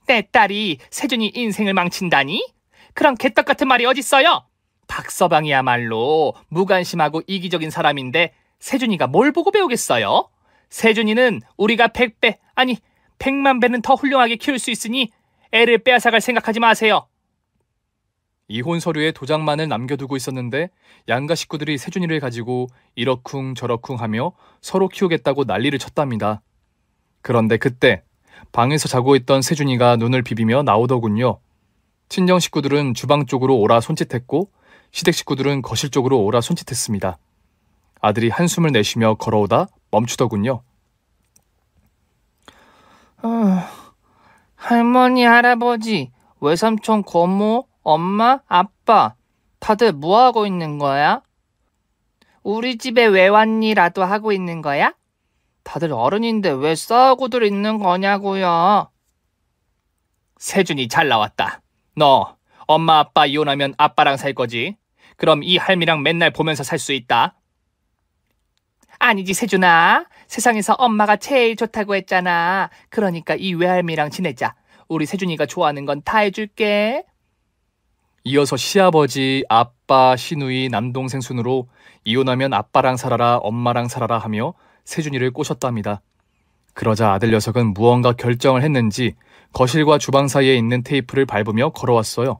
내 딸이 세준이 인생을 망친다니? 그런 개떡 같은 말이 어딨어요? 박서방이야말로 무관심하고 이기적인 사람인데 세준이가 뭘 보고 배우겠어요? 세준이는 우리가 100배, 아니 100만 배는 더 훌륭하게 키울 수 있으니 애를 빼앗아갈 생각하지 마세요. 이혼 서류에 도장만을 남겨두고 있었는데 양가 식구들이 세준이를 가지고 이러쿵 저러쿵 하며 서로 키우겠다고 난리를 쳤답니다. 그런데 그때 방에서 자고 있던 세준이가 눈을 비비며 나오더군요. 친정 식구들은 주방 쪽으로 오라 손짓했고 시댁 식구들은 거실 쪽으로 오라 손짓했습니다. 아들이 한숨을 내쉬며 걸어오다 멈추더군요. 할머니, 할아버지, 외삼촌, 고모, 엄마, 아빠 다들 뭐하고 있는 거야? 우리 집에 왜 왔니라도 하고 있는 거야? 다들 어른인데 왜 싸우고들 있는 거냐고요. 세준이 잘 나왔다. 너 엄마 아빠 이혼하면 아빠랑 살 거지? 그럼 이 할미랑 맨날 보면서 살 수 있다. 아니지 세준아. 세상에서 엄마가 제일 좋다고 했잖아. 그러니까 이 외할미랑 지내자. 우리 세준이가 좋아하는 건 다 해줄게. 이어서 시아버지, 아빠, 시누이, 남동생 순으로 이혼하면 아빠랑 살아라, 엄마랑 살아라 하며 세준이를 꼬셨답니다. 그러자 아들 녀석은 무언가 결정을 했는지 거실과 주방 사이에 있는 테이프를 밟으며 걸어왔어요.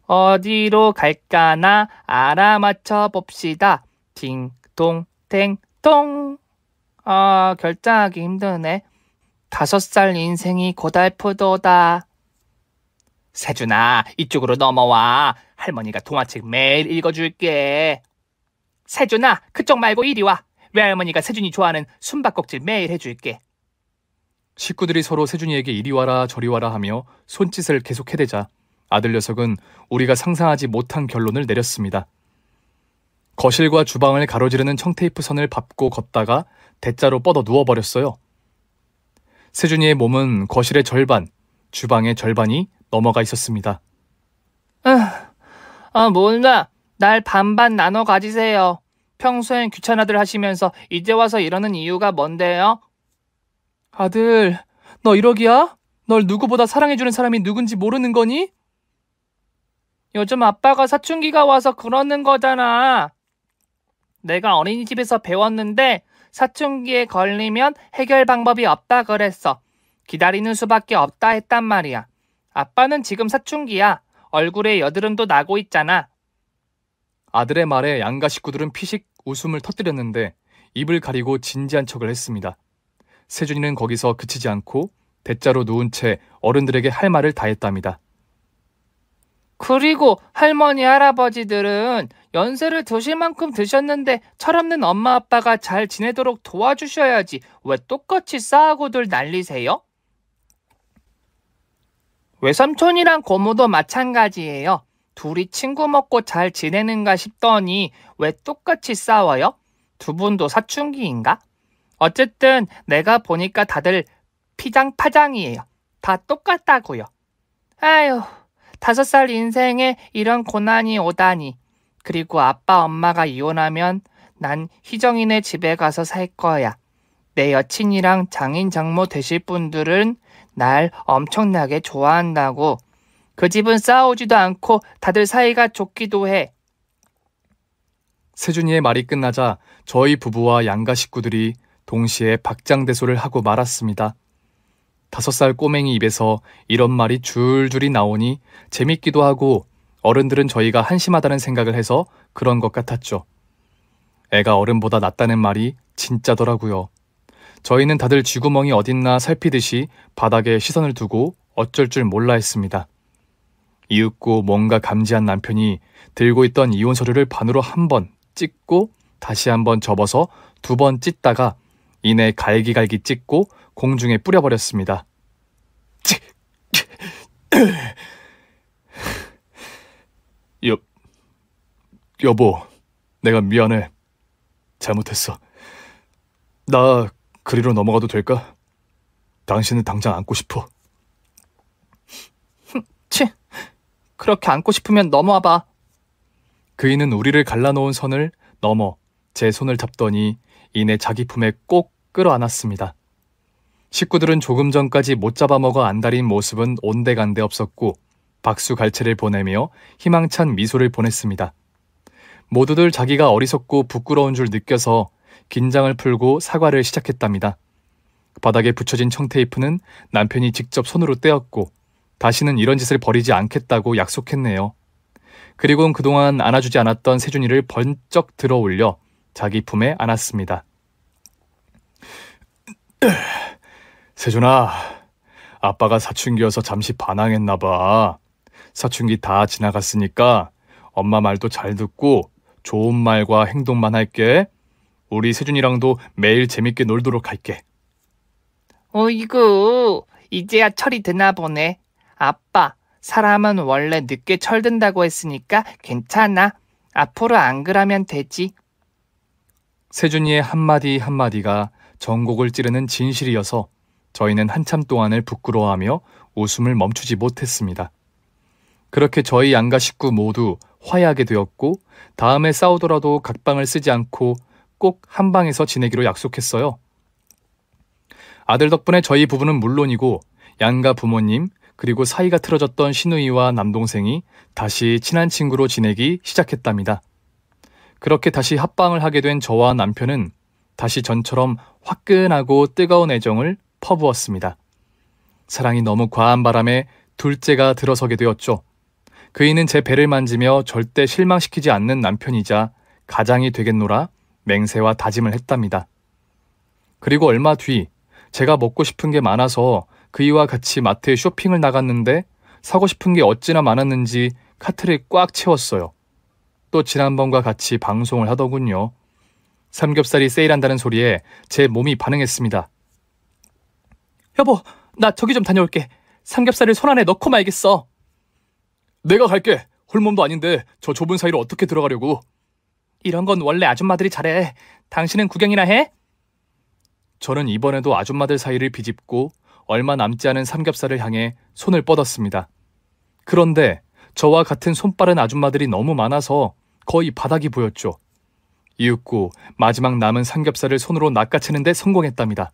어디로 갈까나 알아맞혀 봅시다. 팅동탱통. 결정하기 힘드네. 5살 인생이 고달프도다. 세준아, 이쪽으로 넘어와. 할머니가 동화책 매일 읽어줄게. 세준아, 그쪽 말고 이리 와. 외할머니가 세준이 좋아하는 숨바꼭질 매일 해줄게. 식구들이 서로 세준이에게 이리 와라 저리 와라 하며 손짓을 계속 해대자 아들 녀석은 우리가 상상하지 못한 결론을 내렸습니다. 거실과 주방을 가로지르는 청테이프 선을 밟고 걷다가 대자로 뻗어 누워버렸어요. 세준이의 몸은 거실의 절반, 주방의 절반이 넘어가 있었습니다. 몰라. 날 반반 나눠 가지세요. 평소엔 귀찮아들 하시면서 이제 와서 이러는 이유가 뭔데요? 아들, 너 1억이야? 널 누구보다 사랑해주는 사람이 누군지 모르는 거니? 요즘 아빠가 사춘기가 와서 그러는 거잖아. 내가 어린이집에서 배웠는데 사춘기에 걸리면 해결 방법이 없다 그랬어. 기다리는 수밖에 없다 했단 말이야. 아빠는 지금 사춘기야. 얼굴에 여드름도 나고 있잖아. 아들의 말에 양가 식구들은 피식 웃음을 터뜨렸는데 입을 가리고 진지한 척을 했습니다. 세준이는 거기서 그치지 않고 대자로 누운 채 어른들에게 할 말을 다 했답니다. 그리고 할머니 할아버지들은 연세를 드실 만큼 드셨는데 철없는 엄마 아빠가 잘 지내도록 도와주셔야지 왜 똑같이 싸우고들 난리세요? 외삼촌이랑 고모도 마찬가지예요. 둘이 친구 먹고 잘 지내는가 싶더니 왜 똑같이 싸워요? 두 분도 사춘기인가? 어쨌든 내가 보니까 다들 피장파장이에요. 다 똑같다고요. 아휴, 5살 인생에 이런 고난이 오다니. 그리고 아빠 엄마가 이혼하면 난 희정이네 집에 가서 살 거야. 내 여친이랑 장인 장모 되실 분들은 날 엄청나게 좋아한다고. 그 집은 싸우지도 않고 다들 사이가 좋기도 해. 세준이의 말이 끝나자 저희 부부와 양가 식구들이 동시에 박장대소를 하고 말았습니다. 5살 꼬맹이 입에서 이런 말이 줄줄이 나오니 재밌기도 하고 어른들은 저희가 한심하다는 생각을 해서 그런 것 같았죠. 애가 어른보다 낫다는 말이 진짜더라고요. 저희는 다들 쥐구멍이 어딨나 살피듯이 바닥에 시선을 두고 어쩔 줄 몰라 했습니다. 이윽고 뭔가 감지한 남편이 들고 있던 이혼 서류를 반으로 한 번 찢고 다시 한 번 접어서 2번 찢다가 이내 갈기갈기 찢고 공중에 뿌려버렸습니다. 여보, 내가 미안해. 잘못했어. 나 그리로 넘어가도 될까? 당신은 당장 안고 싶어. 치, 그렇게 안고 싶으면 넘어와봐. 그이는 우리를 갈라놓은 선을 넘어 제 손을 잡더니 이내 자기 품에 꼭 끌어안았습니다. 식구들은 조금 전까지 못 잡아먹어 안달인 모습은 온데간데 없었고 박수갈채를 보내며 희망찬 미소를 보냈습니다. 모두들 자기가 어리석고 부끄러운 줄 느껴서 긴장을 풀고 사과를 시작했답니다. 바닥에 붙여진 청테이프는 남편이 직접 손으로 떼었고 다시는 이런 짓을 벌이지 않겠다고 약속했네요. 그리고는 그동안 안아주지 않았던 세준이를 번쩍 들어 올려 자기 품에 안았습니다. 세준아, 아빠가 사춘기여서 잠시 반항했나 봐. 사춘기 다 지나갔으니까 엄마 말도 잘 듣고 좋은 말과 행동만 할게. 우리 세준이랑도 매일 재밌게 놀도록 할게. 어이구, 이제야 철이 드나 보네. 아빠, 사람은 원래 늦게 철든다고 했으니까 괜찮아. 앞으로 안 그러면 되지. 세준이의 한마디 한마디가 전곡을 찌르는 진실이어서 저희는 한참 동안을 부끄러워하며 웃음을 멈추지 못했습니다. 그렇게 저희 양가 식구 모두 화해하게 되었고 다음에 싸우더라도 각방을 쓰지 않고 꼭 한방에서 지내기로 약속했어요. 아들 덕분에 저희 부부는 물론이고 양가 부모님 그리고 사이가 틀어졌던 시누이와 남동생이 다시 친한 친구로 지내기 시작했답니다. 그렇게 다시 합방을 하게 된 저와 남편은 다시 전처럼 화끈하고 뜨거운 애정을 퍼부었습니다. 사랑이 너무 과한 바람에 둘째가 들어서게 되었죠. 그이는 제 배를 만지며 절대 실망시키지 않는 남편이자 가장이 되겠노라 맹세와 다짐을 했답니다. 그리고 얼마 뒤 제가 먹고 싶은 게 많아서 그이와 같이 마트에 쇼핑을 나갔는데 사고 싶은 게 어찌나 많았는지 카트를 꽉 채웠어요. 또 지난번과 같이 방송을 하더군요. 삼겹살이 세일한다는 소리에 제 몸이 반응했습니다. 여보, 나 저기 좀 다녀올게. 삼겹살을 손 안에 넣고 말겠어. 내가 갈게. 홀몸도 아닌데 저 좁은 사이로 어떻게 들어가려고. 이런 건 원래 아줌마들이 잘해. 당신은 구경이나 해? 저는 이번에도 아줌마들 사이를 비집고 얼마 남지 않은 삼겹살을 향해 손을 뻗었습니다. 그런데 저와 같은 손빠른 아줌마들이 너무 많아서 거의 바닥이 보였죠. 이윽고 마지막 남은 삼겹살을 손으로 낚아채는 데 성공했답니다.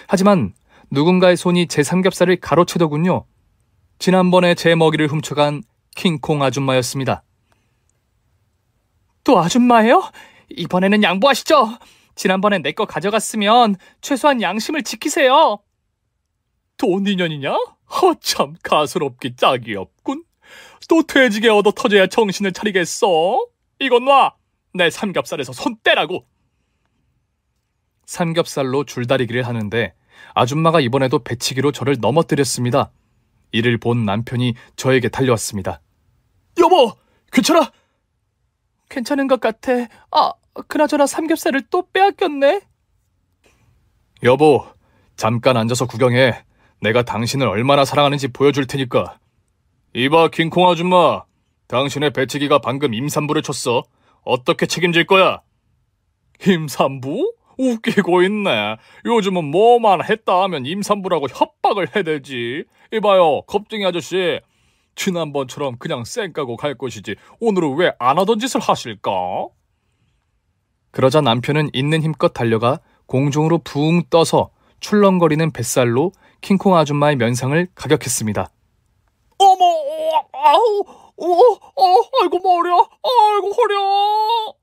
하지만 누군가의 손이 제 삼겹살을 가로채더군요. 지난번에 제 먹이를 훔쳐간 킹콩 아줌마였습니다. 또 아줌마예요? 이번에는 양보하시죠. 지난번에 내 거 가져갔으면 최소한 양심을 지키세요. 돈 인연이냐? 허참 가소롭기 짝이 없군. 또 돼지게 얻어 터져야 정신을 차리겠어. 이건 놔. 내 삼겹살에서 손 떼라고. 삼겹살로 줄다리기를 하는데 아줌마가 이번에도 배치기로 저를 넘어뜨렸습니다. 이를 본 남편이 저에게 달려왔습니다. 여보, 괜찮아? 괜찮은 것 같아. 그나저나 삼겹살을 또 빼앗겼네. 여보, 잠깐 앉아서 구경해. 내가 당신을 얼마나 사랑하는지 보여줄 테니까. 이봐, 킹콩 아줌마. 당신의 배치기가 방금 임산부를 쳤어. 어떻게 책임질 거야? 임산부? 웃기고 있네. 요즘은 뭐만 했다 하면 임산부라고 협박을 해대지. 이봐요, 겁쟁이 아저씨. 지난번처럼 그냥 쌩까고 갈 것이지 오늘은 왜 안 하던 짓을 하실까? 그러자 남편은 있는 힘껏 달려가 공중으로 붕 떠서 출렁거리는 뱃살로 킹콩 아줌마의 면상을 가격했습니다. 어머, 아우, 아이고 머리야, 아이고 허리야.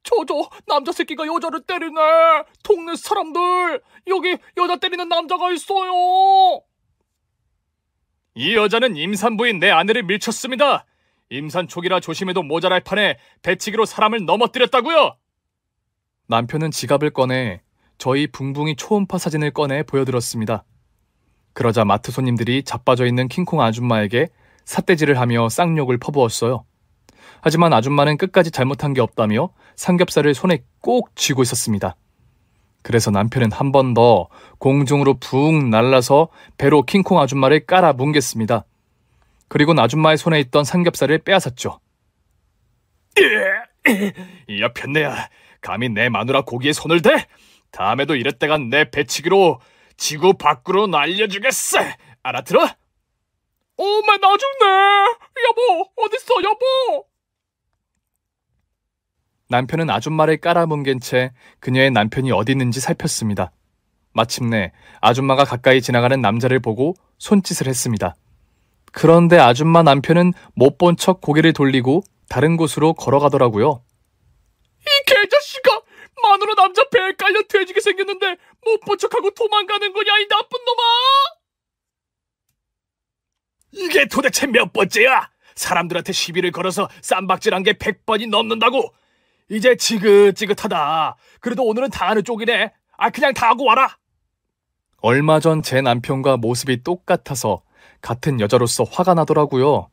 저 남자 새끼가 여자를 때리네. 동네 사람들, 여기 여자 때리는 남자가 있어요. 이 여자는 임산부인 내 아내를 밀쳤습니다. 임산 초기라 조심해도 모자랄 판에 배치기로 사람을 넘어뜨렸다고요. 남편은 지갑을 꺼내 저희 붕붕이 초음파 사진을 꺼내 보여드렸습니다. 그러자 마트 손님들이 자빠져 있는 킹콩 아줌마에게 삿대질을 하며 쌍욕을 퍼부었어요. 하지만 아줌마는 끝까지 잘못한 게 없다며 삼겹살을 손에 꼭 쥐고 있었습니다. 그래서 남편은 한 번 더 공중으로 붕 날라서 배로 킹콩 아줌마를 깔아 뭉갰습니다. 그리고는 아줌마의 손에 있던 삼겹살을 빼앗았죠. 이 여편네야, 감히 내 마누라 고기에 손을 대? 다음에도 이랬다간 내 배치기로 지구 밖으로 날려주겠어. 알아들어? 오메 나 죽네. 여보, 어딨어 여보? 남편은 아줌마를 깔아뭉갠 채 그녀의 남편이 어디 있는지 살폈습니다. 마침내 아줌마가 가까이 지나가는 남자를 보고 손짓을 했습니다. 그런데 아줌마 남편은 못 본 척 고개를 돌리고 다른 곳으로 걸어가더라고요. 개자식아! 마누라 남자 배에 깔려 돼지게 생겼는데 못 본 척하고 도망가는 거냐, 이 나쁜 놈아! 이게 도대체 몇 번째야? 사람들한테 시비를 걸어서 쌈박질한 게 100번이 넘는다고. 이제 지긋지긋하다. 그래도 오늘은 당하는 쪽이네. 그냥 당하고 와라. 얼마 전 제 남편과 모습이 똑같아서 같은 여자로서 화가 나더라고요.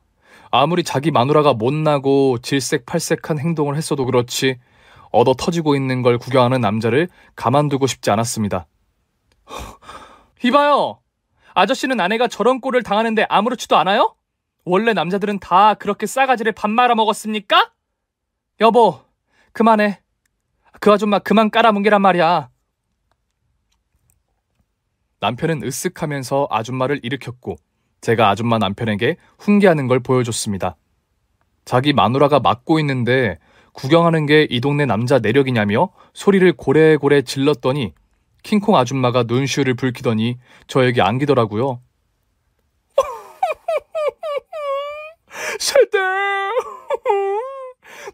아무리 자기 마누라가 못나고 질색팔색한 행동을 했어도 그렇지 얻어 터지고 있는 걸 구경하는 남자를 가만두고 싶지 않았습니다. 이봐요. 아저씨는 아내가 저런 꼴을 당하는데 아무렇지도 않아요? 원래 남자들은 다 그렇게 싸가지를 밥 말아 먹었습니까? 여보, 그만해. 그 아줌마 그만 깔아뭉개란 말이야. 남편은 으쓱하면서 아줌마를 일으켰고 제가 아줌마 남편에게 훈계하는 걸 보여줬습니다. 자기 마누라가 맞고 있는데 구경하는 게 이 동네 남자 내력이냐며 소리를 고래고래 질렀더니 킹콩 아줌마가 눈시울을 붉히더니 저에게 안기더라고요. 세대!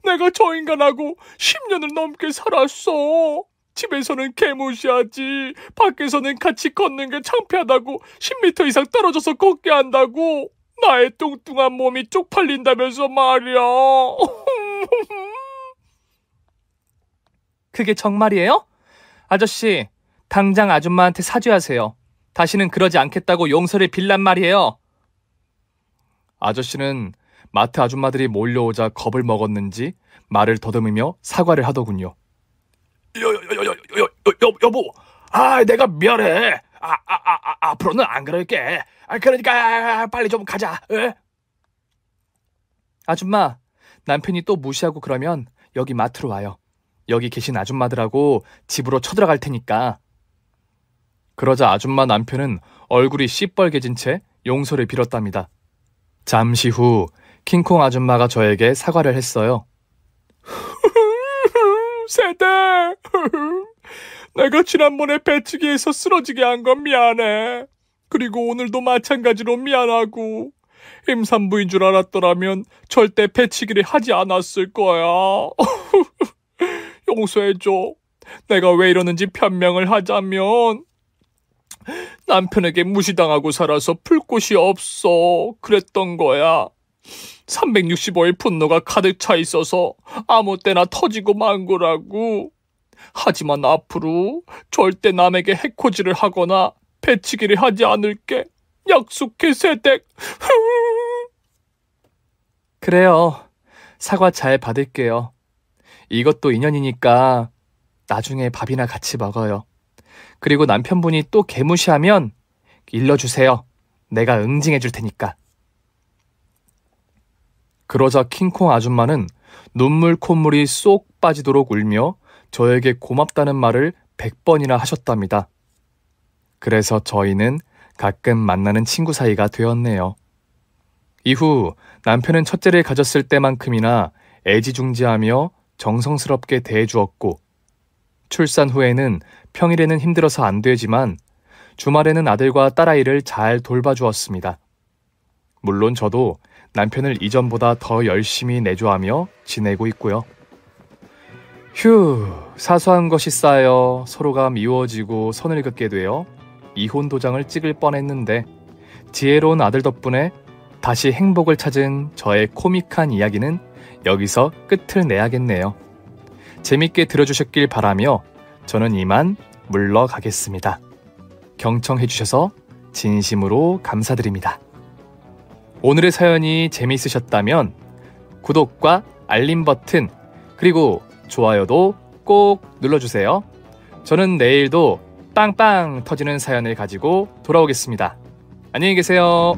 내가 저 인간하고 10년을 넘게 살았어. 집에서는 개무시하지. 밖에서는 같이 걷는 게 창피하다고 10m 이상 떨어져서 걷게 한다고. 나의 뚱뚱한 몸이 쪽팔린다면서 말이야. 그게 정말이에요? 아저씨, 당장 아줌마한테 사죄하세요. 다시는 그러지 않겠다고 용서를 빌란 말이에요. 아저씨는 마트 아줌마들이 몰려오자 겁을 먹었는지 말을 더듬으며 사과를 하더군요. 여보, 내가 미안해. 앞으로는 안 그럴게. 그러니까 빨리 좀 가자. 에? 아줌마, 남편이 또 무시하고 그러면 여기 마트로 와요. 여기 계신 아줌마들하고 집으로 쳐들어갈 테니까. 그러자 아줌마 남편은 얼굴이 시뻘개진 채 용서를 빌었답니다. 잠시 후 킹콩 아줌마가 저에게 사과를 했어요. 세대! 내가 지난번에 배치기에서 쓰러지게 한 건 미안해. 그리고 오늘도 마찬가지로 미안하고. 임산부인 줄 알았더라면 절대 배치기를 하지 않았을 거야. 용서해줘. 내가 왜 이러는지 변명을 하자면 남편에게 무시당하고 살아서 풀 곳이 없어. 그랬던 거야. 365일 분노가 가득 차 있어서 아무 때나 터지고 만 거라고. 하지만 앞으로 절대 남에게 해코지를 하거나 배치기를 하지 않을게. 약속해, 세댁. 그래요. 사과 잘 받을게요. 이것도 인연이니까 나중에 밥이나 같이 먹어요. 그리고 남편분이 또 개무시하면 일러주세요. 내가 응징해 줄 테니까. 그러자 킹콩 아줌마는 눈물 콧물이 쏙 빠지도록 울며 저에게 고맙다는 말을 100번이나 하셨답니다. 그래서 저희는 가끔 만나는 친구 사이가 되었네요. 이후 남편은 첫째를 가졌을 때만큼이나 애지중지하며 정성스럽게 대해주었고, 출산 후에는 평일에는 힘들어서 안 되지만 주말에는 아들과 딸아이를 잘 돌봐주었습니다. 물론 저도 남편을 이전보다 더 열심히 내조하며 지내고 있고요. 휴, 사소한 것이 쌓여 서로가 미워지고 선을 긋게 되어 이혼 도장을 찍을 뻔했는데 지혜로운 아들 덕분에 다시 행복을 찾은 저의 코믹한 이야기는 여기서 끝을 내야겠네요. 재밌게 들어주셨길 바라며 저는 이만 물러가겠습니다. 경청해주셔서 진심으로 감사드립니다. 오늘의 사연이 재미있으셨다면 구독과 알림 버튼 그리고 좋아요도 꼭 눌러주세요. 저는 내일도 빵빵 터지는 사연을 가지고 돌아오겠습니다. 안녕히 계세요.